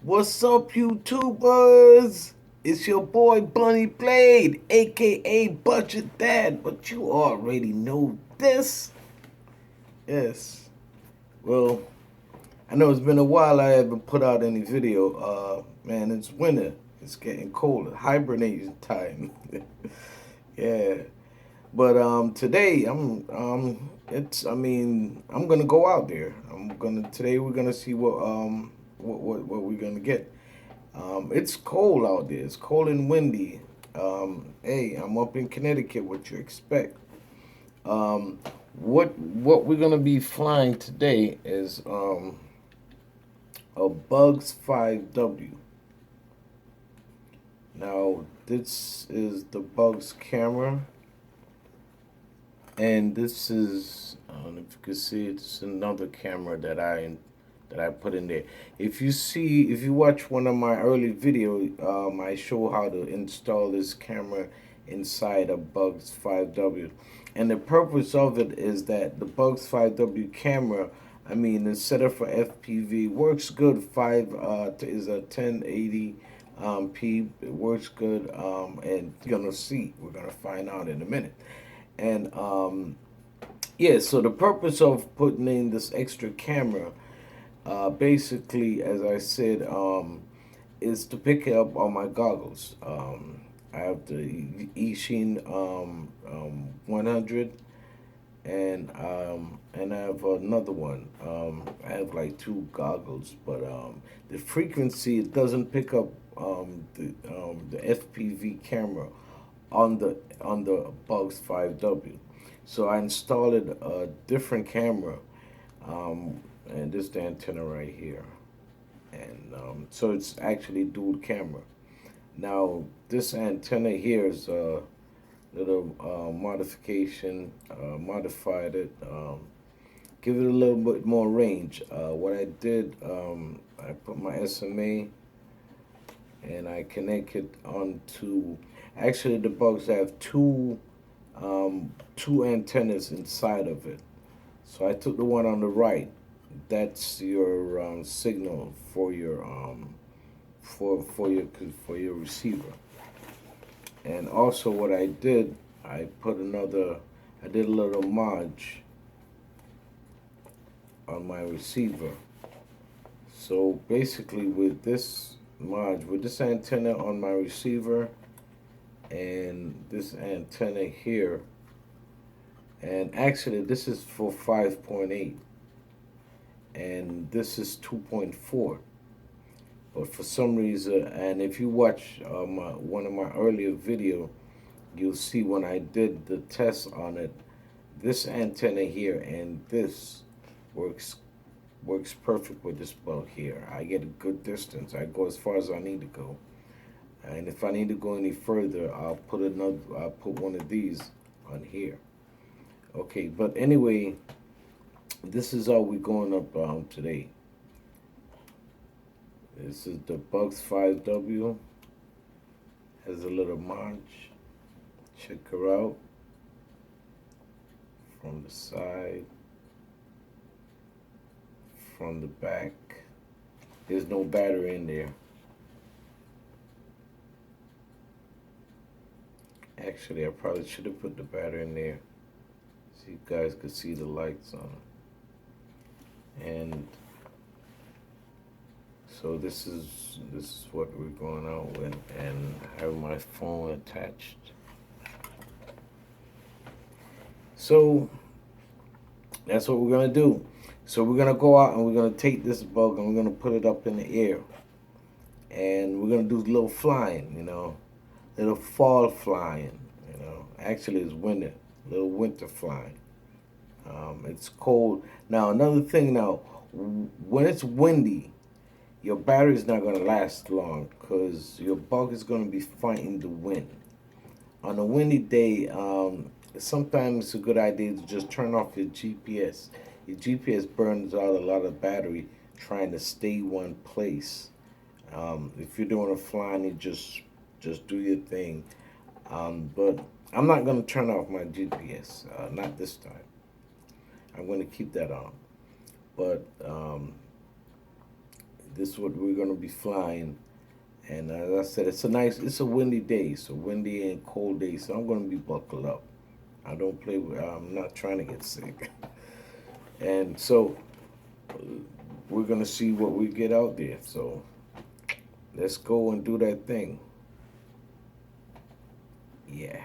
What's up, YouTubers? It's your boy Bunny Blade, aka Budget Dad, but you already know this. Yes. Well, I know it's been a while I haven't put out any video. Man, it's winter. It's getting colder. Hibernating time. Yeah. But today I'm gonna go out there. Today we're gonna see what we're gonna get. It's cold out there. It's cold and windy. Hey, I'm up in Connecticut. What you expect? Um, what we're gonna be flying today is a Bugs 5W. Now this is the Bugs camera, and this is I don't know if you can see it. It's another camera that I put in there. If you watch one of my early videos, I show how to install this camera inside a Bugs 5W. And the purpose of it is that the Bugs 5W camera, instead of for FPV, works good. Is a 1080 p. It works good, and you're gonna see. We're gonna find out in a minute. And yeah, so the purpose of putting in this extra camera, basically, as I said, is to pick it up on my goggles. I have the Eachine 100, and I have another one. I have like two goggles, but the frequency, it doesn't pick up the FPV camera on the Bugs 5W. So I installed a different camera, and this is the antenna right here, and so it's actually dual camera. Now this antenna here is a little modification, modified it, give it a little bit more range. What I did, I put my SMA and I connect it onto. Actually, the Bugs have two antennas inside of it. So I took the one on the right. That's your signal for your for your receiver. And also, what I did, I did a little mod on my receiver. So basically, with this antenna on my receiver, and this antenna here, and actually this is for 5.8, and this is 2.4. But for some reason, and if you watch one of my earlier video, you'll see when I did the test on it, this antenna here and this works works perfect with this bug here. I get a good distance. I go as far as I need to go. And if I need to go any further, I'll put one of these on here. Okay, but anyway, this is how we're going up today. This is the Bugs 5W. Has a little march. Check her out from the side, from the back. There's no battery in there. Actually, I probably should have put the battery in there so you guys could see the lights on it. And so this is what we're going out with, and I have my phone attached. So that's what we're gonna do. So we're gonna go out and we're gonna take this bug and we're gonna put it up in the air, and we're gonna do a little flying, little fall flying. Actually it's winter, little winter flying. It's cold. Now another thing. Now when it's windy, your battery's not gonna last long because your bug is gonna be fighting the wind. On a windy day, sometimes it's a good idea to just turn off your GPS. Your GPS burns out a lot of battery trying to stay one place. If you're doing a flying, you just do your thing. But I'm not gonna turn off my GPS. Not this time. I'm gonna keep that on. But this is what we're gonna be flying. And as I said, it's a windy day. It's a windy and cold day, so I'm gonna be buckled up. I don't play with. I'm not trying to get sick. And so we're gonna see what we get out there. So let's go and do that thing. Yeah.